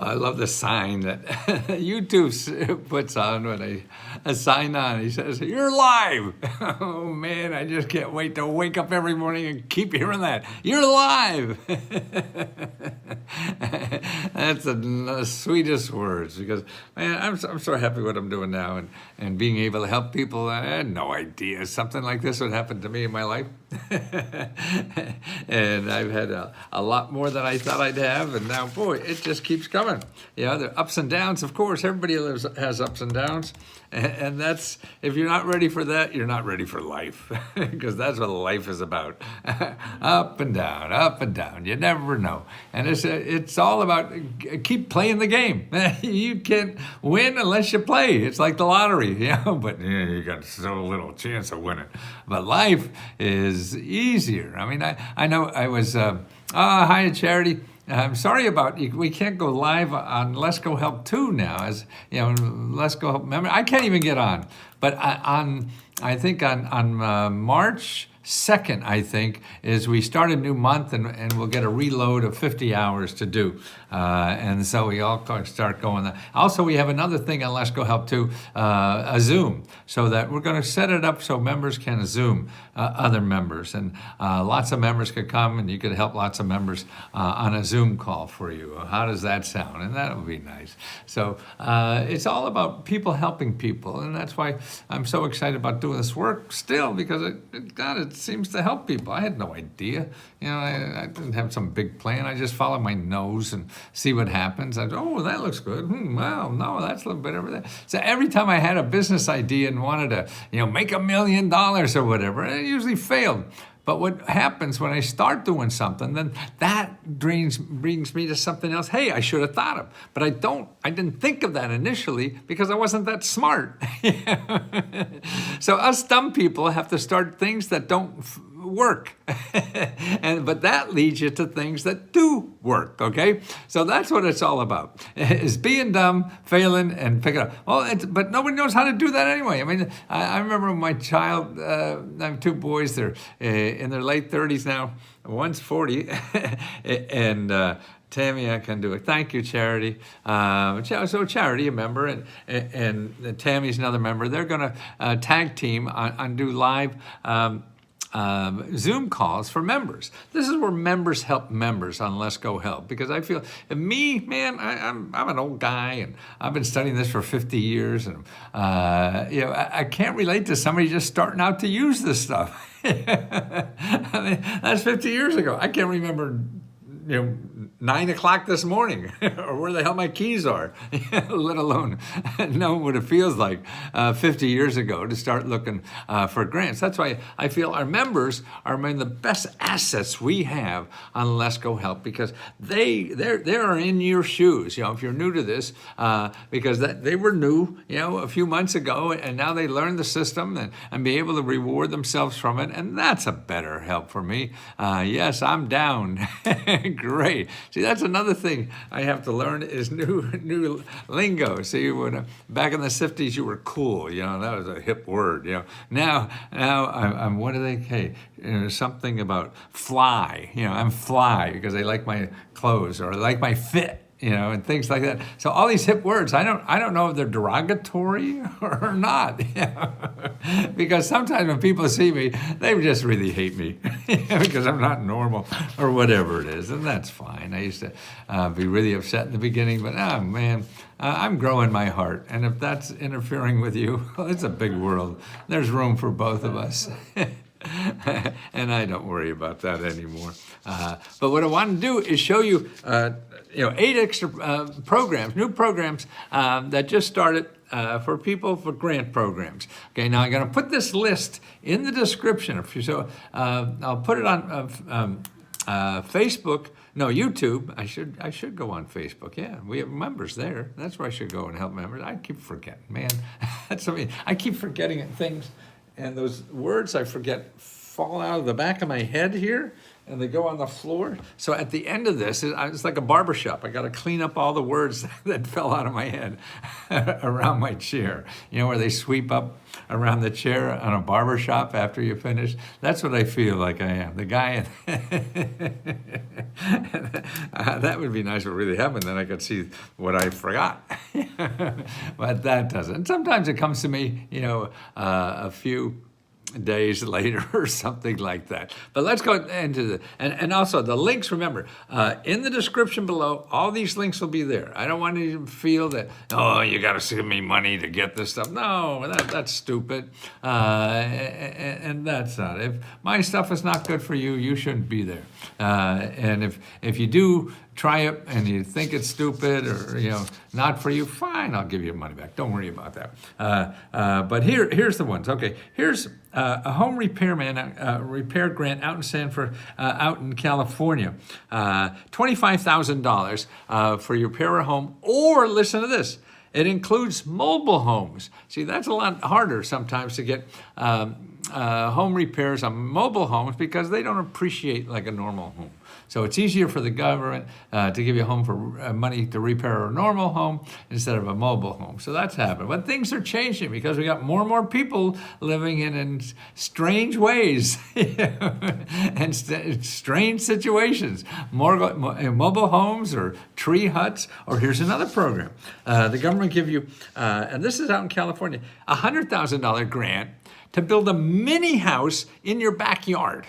I love the sign that YouTube puts on when a sign on. He says, "You're live." Oh man, I just can't wait to wake up every morning and keep hearing that. You're live. That's the sweetest words, because man, I'm so happy what I'm doing now, and being able to help people. I had no idea something like this would happen to me in my life. And I've had a lot more than I thought I'd have, and now, boy, it just keeps coming. You know, the ups and downs, of course, everybody has ups and downs, and that's, if you're not ready for that, you're not ready for life, because that's what life is about. Up and down, you never know. And it's all about keep playing the game. You can't win unless you play. It's like the lottery, you know, but you got so little chance of winning. But life is easier. I mean, I know I was, hi, Charity. I'm sorry about, we can't go live on Let's Go Help 2 now, as you know, Let's Go Help member. I can't even get on, but I think on March 2nd, I think, is we start a new month, and we'll get a reload of 50 hours to do. And so we all start going there. Also, we have another thing on Let's Go Help too, a Zoom, so that we're going to set it up so members can Zoom other members, and lots of members could come, and you could help lots of members on a Zoom call for you. How does that sound? And that would be nice. So it's all about people helping people, and that's why I'm so excited about doing this work still, because it seems to help people. I had no idea. You know, I didn't have some big plan. I just follow my nose and see what happens. I go, oh, that looks good. Well, no, that's a little bit over there. So every time I had a business idea and wanted to, make $1 million or whatever, it usually failed. But what happens when I start doing something, then that brings me to something else. Hey, I should have thought of, but I didn't think of that initially because I wasn't that smart. So us dumb people have to start things that don't work. But that leads you to things that do work, okay? So that's what it's all about, is being dumb, failing, and picking up. Well, but nobody knows how to do that anyway. I mean, I remember my child, I have two boys, they're in their late 30s now. One's 40, and Tammy, I can do it. Thank you, Charity. So Charity, a member, and Tammy's another member. They're going to tag team on do live Zoom calls for members. This is where members help members on Let's Go Help, because I feel, me, man, I'm an old guy, and I've been studying this for 50 years, and I can't relate to somebody just starting out to use this stuff. I mean, that's 50 years ago. I can't remember 9 o'clock this morning, or where the hell my keys are, let alone know what it feels like 50 years ago to start looking for grants. That's why I feel our members are among the best assets we have on Let's Go Help, because they're in your shoes. If you're new to this, because they were new, a few months ago, and now they learn the system and be able to reward themselves from it, and that's a better help for me. Yes, I'm down. Great. See, that's another thing I have to learn is new lingo. See, when back in the 50s, you were cool. That was a hip word. Now I'm what do they? Hey, something about fly. I'm fly because they like my clothes or like my fit. And things like that. So all these hip words, I don't know if they're derogatory or not. Because sometimes when people see me, they just really hate me because I'm not normal or whatever it is, and that's fine. I used to be really upset in the beginning, but man, I'm growing my heart, and if that's interfering with you, well, it's a big world. There's room for both of us. And I don't worry about that anymore. But what I want to do is show you, 8 extra programs, new programs that just started for people for grant programs. Okay, now I'm going to put this list in the description. So I'll put it on Facebook. No, YouTube. I should go on Facebook. Yeah, we have members there. That's where I should go and help members. I keep forgetting, man. I keep forgetting things. And those words I forget fall out of the back of my head here, and they go on the floor. So at the end of this, it's like a barber shop. I got to clean up all the words that fell out of my head around my chair. You know, where they sweep up around the chair on a barber shop after you finish. That's what I feel like I am. The guy, that would be nice if it really happened. Then I could see what I forgot. But that doesn't. Sometimes it comes to me, you know, a few days later or something like that. But let's go into the, and also the links, remember, in the description below, all these links will be there. I don't want you to feel that, oh, you got to give me money to get this stuff. No, that's stupid. And that's not. If my stuff is not good for you, you shouldn't be there. And if you do try it and you think it's stupid or, you know, not for you, fine, I'll give you money back. Don't worry about that. But here's the ones. Okay, here's a home repair grant out in out in California. $25,000 for you repair a home, or listen to this, it includes mobile homes. See, that's a lot harder sometimes to get home repairs on mobile homes because they don't appreciate like a normal home. So it's easier for the government to give you a home for money to repair a normal home instead of a mobile home. So that's happened. But things are changing because we got more and more people living in strange ways and strange situations. More mobile homes or tree huts. Or here's another program. The government give you, and this is out in California, a $100,000 grant to build a mini house in your backyard.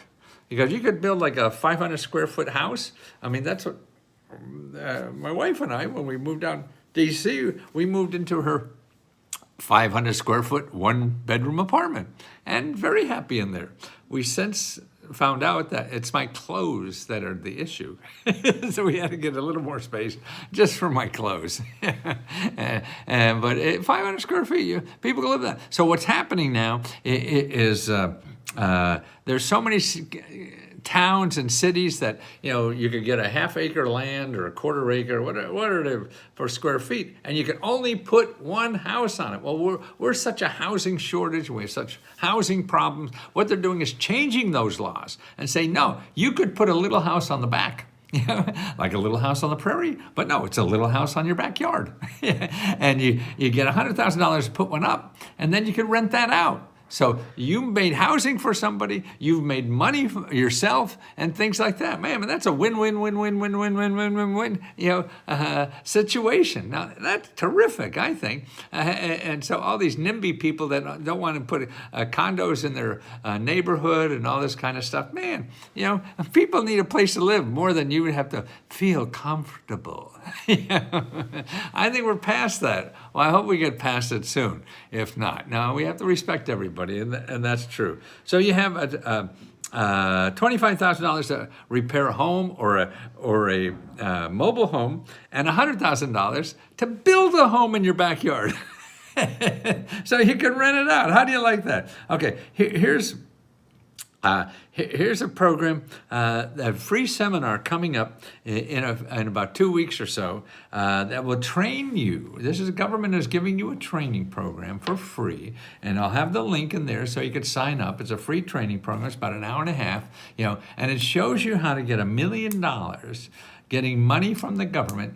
Because you could build like a 500 square foot house. I mean, that's what my wife and I, when we moved down DC, we moved into her 500 square foot, 1-bedroom apartment, and very happy in there. We since found out that it's my clothes that are the issue. So we had to get a little more space just for my clothes. But 500 square feet, people can live that. So what's happening now is there's so many towns and cities that, you know, you could get a half-acre land or a quarter-acre, whatever for square feet, and you can only put one house on it. Well, we're such a housing shortage, we have such housing problems. What they're doing is changing those laws and saying, no, you could put a little house on the back. Like a little house on the prairie, but no, it's a little house on your backyard. And you get $100,000 to put one up, and then you can rent that out. So you made housing for somebody, you've made money for yourself, and things like that. Man, that's a win-win-win-win-win-win-win-win-win, you know, situation. Now, that's terrific, I think. And so all these NIMBY people that don't want to put condos in their neighborhood and all this kind of stuff, man, you know, people need a place to live more than you would have to feel comfortable. I think we're past that. Well, I hope we get past it soon. If not, no, we have to respect everybody, and that's true. So you have $25,000 to repair a home or a mobile home, and $100,000 to build a home in your backyard. So you can rent it out. How do you like that? Okay, here's a program, a free seminar coming up in about 2 weeks or so that will train you. The government is giving you a training program for free, and I'll have the link in there so you can sign up. It's a free training program. It's about an hour and a half, you know, and it shows you how to get $1 million getting money from the government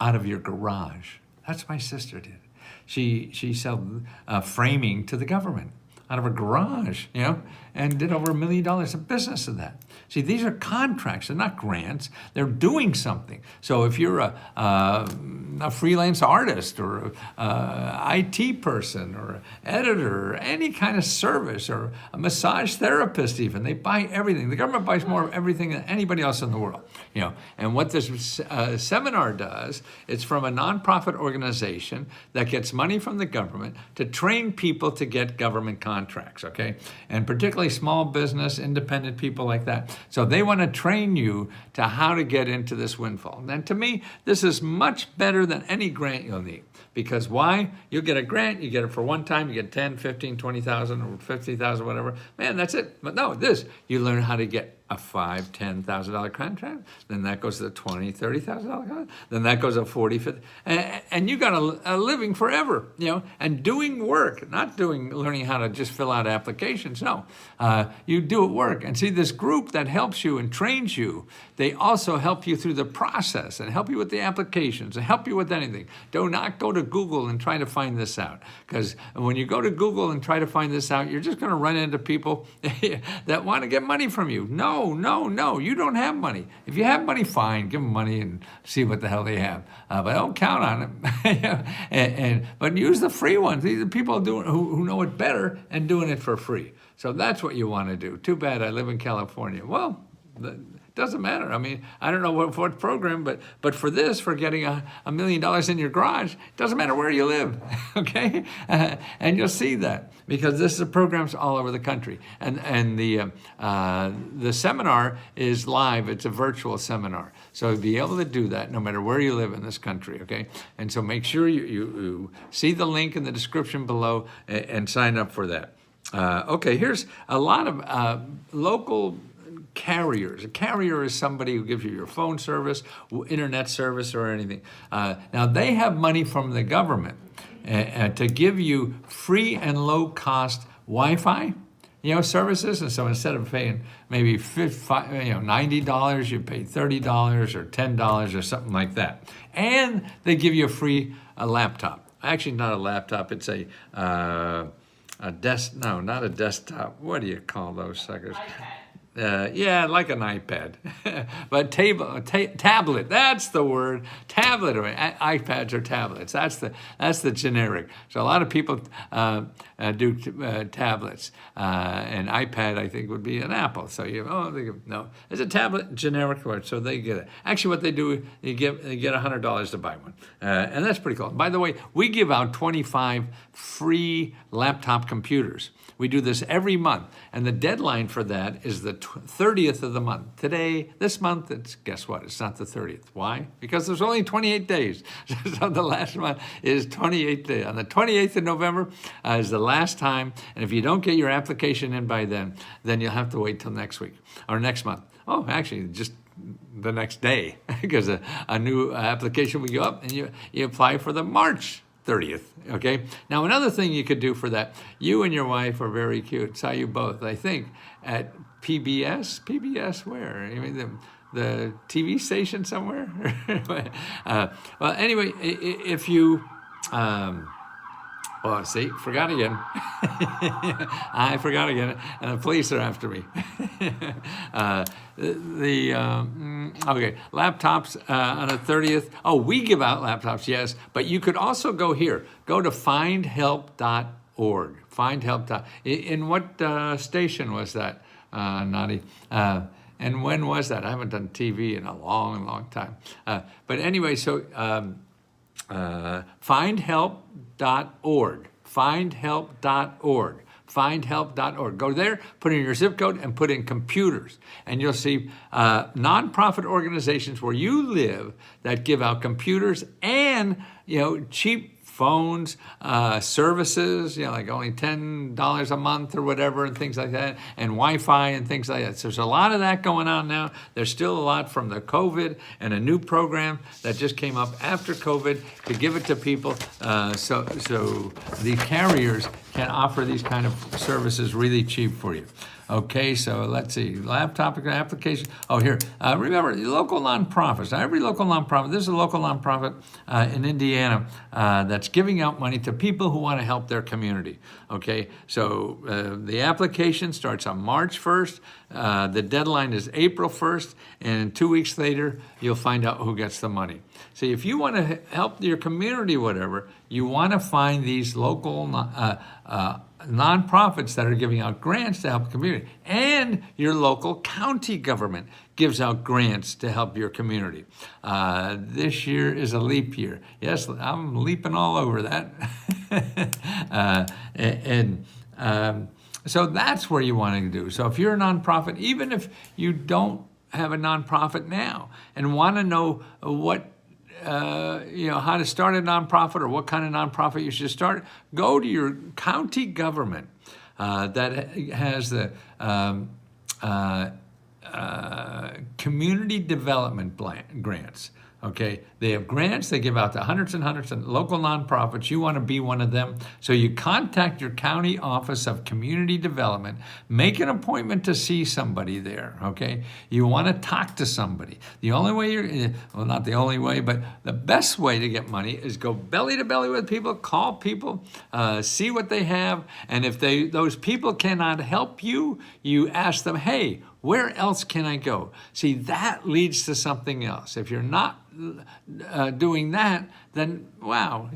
out of your garage. That's what my sister did. She sold framing to the government out of her garage, you know, and did over $1 million of business of that. See, these are contracts, they're not grants, they're doing something. So if you're a freelance artist or a IT person or editor or any kind of service or a massage therapist even, they buy everything. The government buys more of everything than anybody else in the world, you know. And what this seminar does, it's from a nonprofit organization that gets money from the government to train people to get government contracts, okay? And particularly small business, independent people like that. So they want to train you to how to get into this windfall. And to me, this is much better than any grant you'll need, Because why? You'll get a grant, you get it for one time, you get 10, 15, 20,000 or 50,000, whatever. Man, that's it. But no, you learn how to get a $5,000, $10,000 contract, then that goes to $20,000, $30,000 contract, then that goes to 40, 50, and you got a living forever, and doing work, not learning how to just fill out applications. No, you do it work. And see, this group that helps you and trains you, they also help you through the process and help you with the applications and help you with anything. Do not go to Google and try to find this out, because when you go to Google and try to find this out, you're just going to run into people that want to get money from you. No, you don't have money. If you have money, fine, give them money and see what the hell they have. But don't count on it. But use the free ones. These are people who know it better and doing it for free. So that's what you want to do. Too bad I live in California. Well, doesn't matter. I mean, I don't know what program, but for this, for getting $1 million in your garage, it doesn't matter where you live, okay? And you'll see that, because this is programs all over the country. And the seminar is live. It's a virtual seminar. So you'll be able to do that no matter where you live in this country, okay? And so make sure you see the link in the description below and sign up for that. Okay, here's a lot of local carriers. A carrier is somebody who gives you your phone service, internet service, or anything. Now, they have money from the government to give you free and low-cost Wi-Fi, services. And so instead of paying maybe $90, you pay $30 or $10 or something like that. And they give you a free laptop. Actually, not a laptop. It's not a desktop. What do you call those suckers? Yeah, like an iPad, but tablet. That's the word. Tablet, or iPads or tablets. That's the generic. So a lot of people do tablets, and iPad I think would be an Apple. So no, it's a tablet, generic word. So they get it. Actually, what they do, they get $100 to buy one, and that's pretty cool. By the way, we give out 25 free laptop computers. We do this every month, and the deadline for that is the 30th of the month. This month, guess what? It's not the 30th. Why? Because there's only 28 days. So the last month is 28 days. On the 28th of November is the last time, and if you don't get your application in by then you'll have to wait till next week or next month. Oh, actually, just the next day, because a new application will go up, and you apply for the March 30th, okay? Now, another thing you could do for that, you and your wife are very cute. Saw you both, I think, at PBS. PBS where? I mean, the TV station somewhere? Well, anyway, if you... oh, see, forgot again. I forgot again, and the police are after me. Okay, laptops on the 30th. Oh, we give out laptops, yes, but you could also go here. Go to findhelp.org. Findhelp. In what station was that, Nadi? And when was that? I haven't done TV in a long, long time. But anyway, so findhelp.org. Findhelp.org. Findhelp.org. Go there, put in your zip code, and put in computers. And you'll see nonprofit organizations where you live that give out computers and, cheap phones, services, like only $10 a month or whatever, and things like that, and Wi-Fi and things like that. So there's a lot of that going on now. There's still a lot from the COVID and a new program that just came up after COVID to give it to people. So the carriers can offer these kind of services really cheap for you. Okay, so let's see, laptop application. Oh, here, remember, local nonprofits. Now, every local nonprofit, this is a local nonprofit in Indiana that's giving out money to people who want to help their community. Okay, so the application starts on March 1st. The deadline is April 1st, and 2 weeks later, you'll find out who gets the money. See, if you want to help your community, whatever, you want to find these local nonprofits that are giving out grants to help the community, and your local county government gives out grants to help your community. This year is a leap year. Yes, I'm leaping all over that. So that's where you want to do. So if you're a nonprofit, even if you don't have a nonprofit now and want to know what how to start a nonprofit or what kind of nonprofit you should start, go to your county government that has the community development grants. Okay, they have grants they give out to hundreds and hundreds of local nonprofits. You want to be one of them. So you contact your county office of community development, make an appointment to see somebody there. Okay, you want to talk to somebody. The only way not the only way, but the best way to get money is go belly to belly with people, call people, see what they have. And if those people cannot help you, you ask them, hey, where else can I go? See, that leads to something else. If you're not doing that, then wow,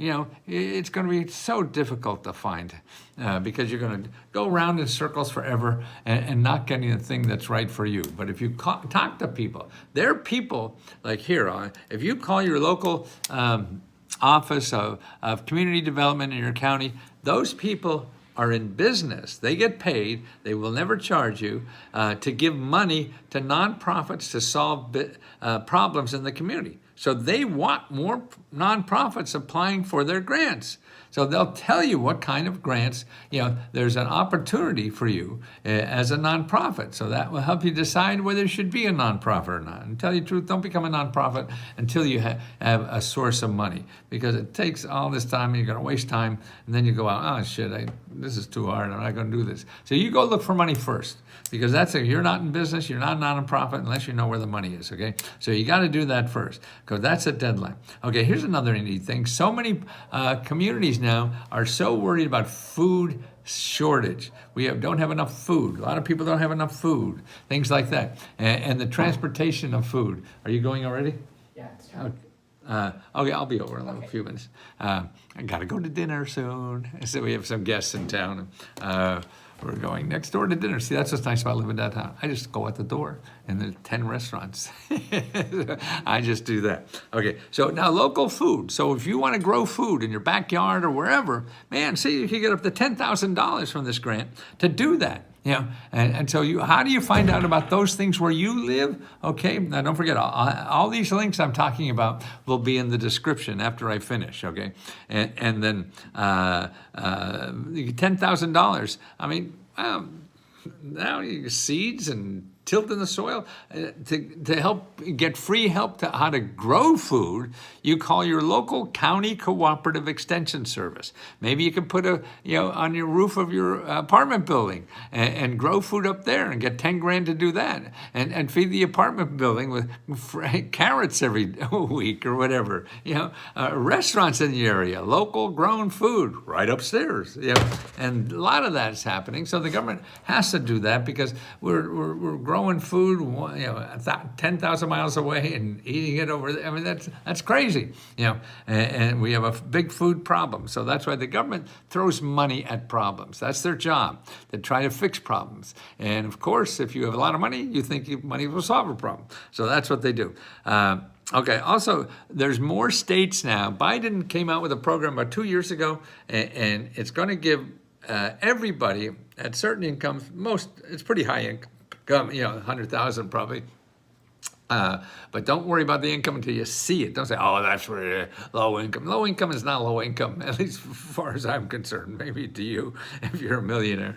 it's going to be so difficult to find because you're going to go around in circles forever and not getting the thing that's right for you. But if you talk to people, there are people like here, if you call your local office of community development in your county, those people are in business. They get paid. They will never charge you to give money to nonprofits to solve problems in the community. So they want more nonprofits applying for their grants. So they'll tell you what kind of grants, there's an opportunity for you as a nonprofit. So that will help you decide whether you should be a nonprofit or not. And tell you the truth, don't become a nonprofit until you have a source of money, because it takes all this time and you're going to waste time. And then you go out, oh shit, this is too hard. I'm not going to do this. So you go look for money first, because you're not in business, you're not a nonprofit unless you know where the money is, okay? So you got to do that first, because that's a deadline. Okay, here's another neat thing. So many communities now are so worried about food shortage. We don't have enough food. A lot of people don't have enough food, things like that. And the transportation of food. Are you going already? Yeah, it's time. Okay, I'll be over in a few minutes. I got to go to dinner soon. So we have some guests in town. We're going next door to dinner. See, that's what's nice about living downtown. I just go out the door, and there's 10 restaurants. I just do that. Okay, so now local food. So if you want to grow food in your backyard or wherever, man, see, you can get up to $10,000 from this grant to do that. And so how do you find out about those things where you live? Okay, now don't forget, all these links I'm talking about will be in the description after I finish, okay? And then $10,000, I mean, now you seeds and tilt in the soil to help get free help to how to grow food. You call your local county cooperative extension service. Maybe you can put on your roof of your apartment building and grow food up there and get 10 grand to do that, and feed the apartment building with carrots every week or whatever. Restaurants in the area, local grown food right upstairs. And a lot of that's happening. So the government has to do that, because we're growing food 10,000 miles away and eating it over there. I mean, that's crazy. And we have a big food problem. So that's why the government throws money at problems. That's their job, to try to fix problems. And of course, if you have a lot of money, you think money will solve a problem. So that's what they do. Okay, also, there's more states now. Biden came out with a program about 2 years ago, and it's going to give everybody at certain incomes, it's pretty high income, 100,000 probably. But don't worry about the income until you see it. Don't say, oh, that's for low income. Low income is not low income, at least as far as I'm concerned. Maybe to you, if you're a millionaire.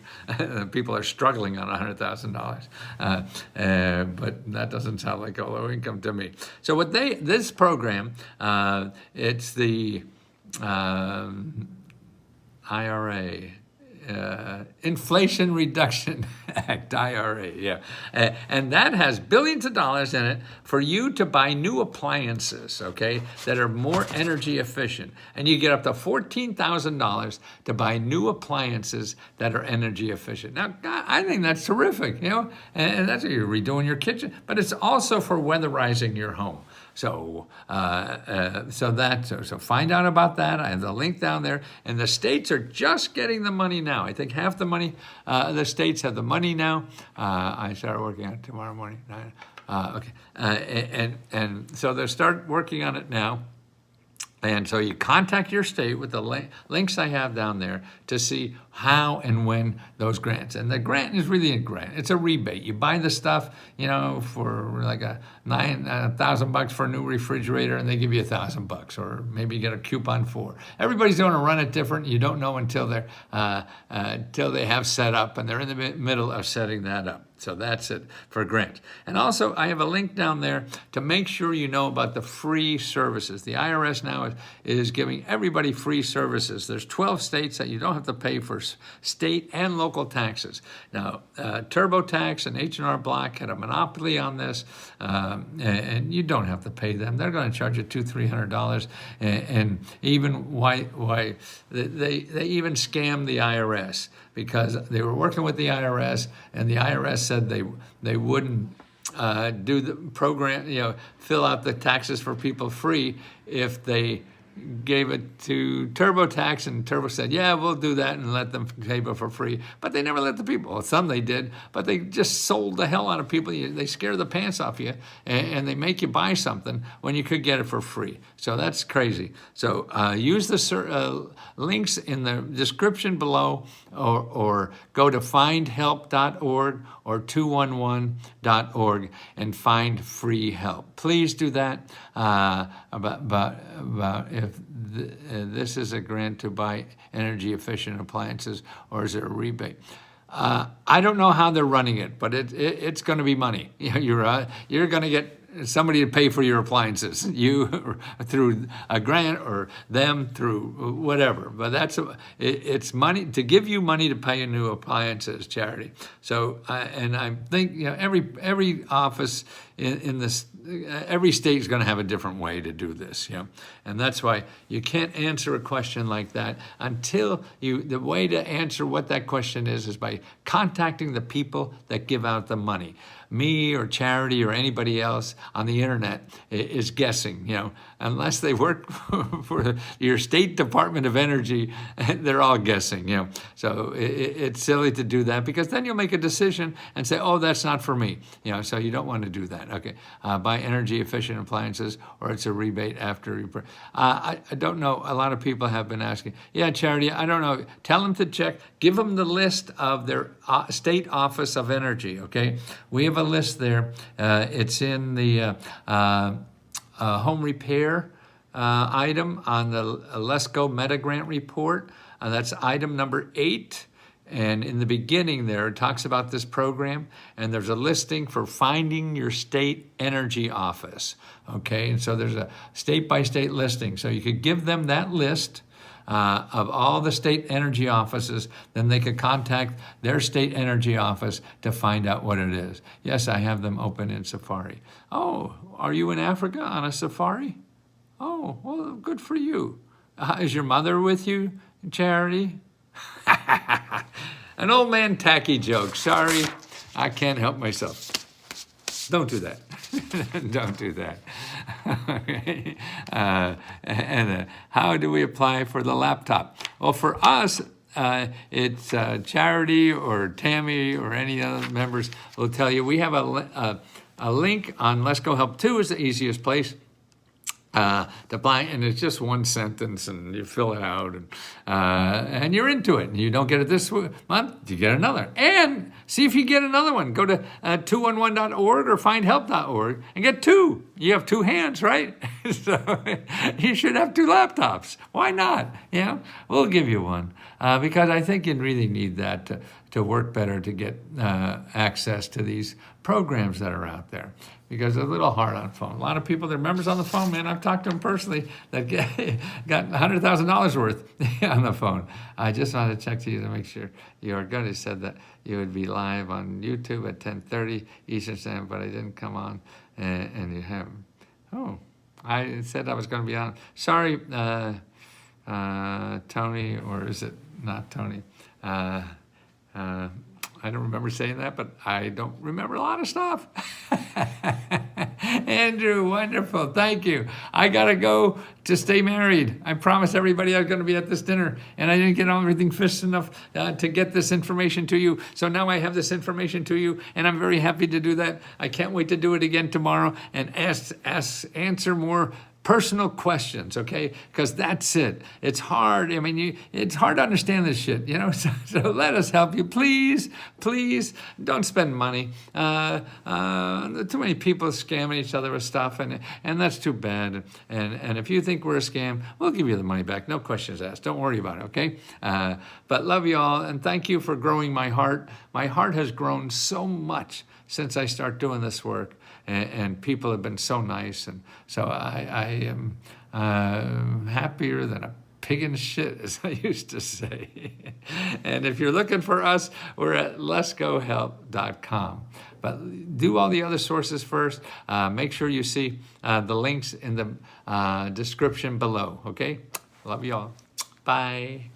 People are struggling on $100,000. But that doesn't sound like a low income to me. So this program, it's the IRA. Inflation Reduction Act, IRA, and that has billions of dollars in it for you to buy new appliances, okay, that are more energy efficient. And you get up to $14,000 to buy new appliances that are energy efficient. Now, God, I think that's terrific, and that's what you're redoing your kitchen, but it's also for weatherizing your home. So find out about that. I have the link down there. And the states are just getting the money now. I think half the money, the states have the money now. I start working on it tomorrow morning. Okay. And so they'll start working on it now. And so you contact your state with the links I have down there to see how and when those grants. And the grant is really a grant. It's a rebate. You buy the stuff, for like $9,000 for a new refrigerator, and they give you $1,000, or maybe you get a coupon for. Everybody's going to run it different. You don't know until they have set up, and they're in the middle of setting that up. So that's it for grants. And also, I have a link down there to make sure you know about the free services. The IRS now is giving everybody free services. There's 12 states that you don't have to pay for state and local taxes. Now, TurboTax and H&R Block had a monopoly on this, and you don't have to pay them. They're going to charge you $200-300, and even why they even scam the IRS, because they were working with the IRS, and the IRS said they wouldn't do the program, fill out the taxes for people free if they gave it to TurboTax, and Turbo said, yeah, we'll do that and let them pay for free. But they never let the people. Well, some they did, but they just sold the hell out of people. They scare the pants off you, and they make you buy something when you could get it for free. So that's crazy. So use the links in the description below, or go to findhelp.org or 211.org and find free help. Please do that. About if this is a grant to buy energy efficient appliances, or is it a rebate? I don't know how they're running it, but it's going to be money. You're going to get somebody to pay for your appliances, you through a grant, or them through whatever. But it's money to give you money to pay a new appliances charity. So and I think every office in this, every state is going to have a different way to do this, and that's why you can't answer a question like that until the way to answer what that question is by contacting the people that give out the money. Me or charity or anybody else on the internet is guessing, unless they work for your state Department of Energy, they're all guessing, So it's silly to do that, because then you'll make a decision and say, oh, that's not for me, so you don't want to do that. Okay, buy energy efficient appliances, or it's a rebate after. I don't know. A lot of people have been asking, yeah, charity, I don't know. Tell them to check. Give them the list of their state office of energy, okay? We have a list there. It's in the home repair item on the Let's Go Meta Grant report. That's item number 8. And in the beginning there, it talks about this program, and there's a listing for finding your state energy office, okay? And so there's a state-by-state listing. So you could give them that list of all the state energy offices, then they could contact their state energy office to find out what it is. Yes, I have them open in Safari. Oh, are you in Africa on a safari? Oh, well, good for you. Is your mother with you, Charity? An old man tacky joke. Sorry, I can't help myself. Don't do that. Don't do that. Okay. And how do we apply for the laptop? Well, for us, it's Charity or Tammy or any other members will tell you. We have a link on Let's Go Help 2 is the easiest place to apply, and it's just one sentence, and you fill it out, and you're into it. And you don't get it this month, you get another. And see if you get another one. Go to 211.org or findhelp.org and get 2. You have 2 hands, right? So you should have 2 laptops. Why not? We'll give you one, because I think you really need that to work better, to get access to these programs that are out there, because they're a little hard on phone. A lot of people, they're members on the phone, man. I've talked to them personally that got $100,000 worth on the phone. I just wanted to check to you to make sure you are good. He said that you would be live on YouTube at 10:30 Eastern Standard, but I didn't come on, and you haven't. Oh, I said I was going to be on. Sorry, Tony, or is it not Tony? I don't remember saying that, but I don't remember a lot of stuff. Andrew, wonderful. Thank you. I got to go to stay married. I promised everybody I was going to be at this dinner, and I didn't get everything fixed enough to get this information to you. So now I have this information to you, and I'm very happy to do that. I can't wait to do it again tomorrow and answer more personal questions, okay? Because that's it. It's hard. I mean, it's hard to understand this shit, you know? So let us help you. Please, please don't spend money. Too many people scamming each other with stuff, and that's too bad. And if you think we're a scam, we'll give you the money back. No questions asked. Don't worry about it, okay? But love you all, and thank you for growing my heart. My heart has grown so much since I start doing this work, and people have been so nice, and so I am happier than a pig in shit, as I used to say. And if you're looking for us, we're at letsgohelp.com. But do all the other sources first. Make sure you see the links in the description below, okay? Love you all. Bye.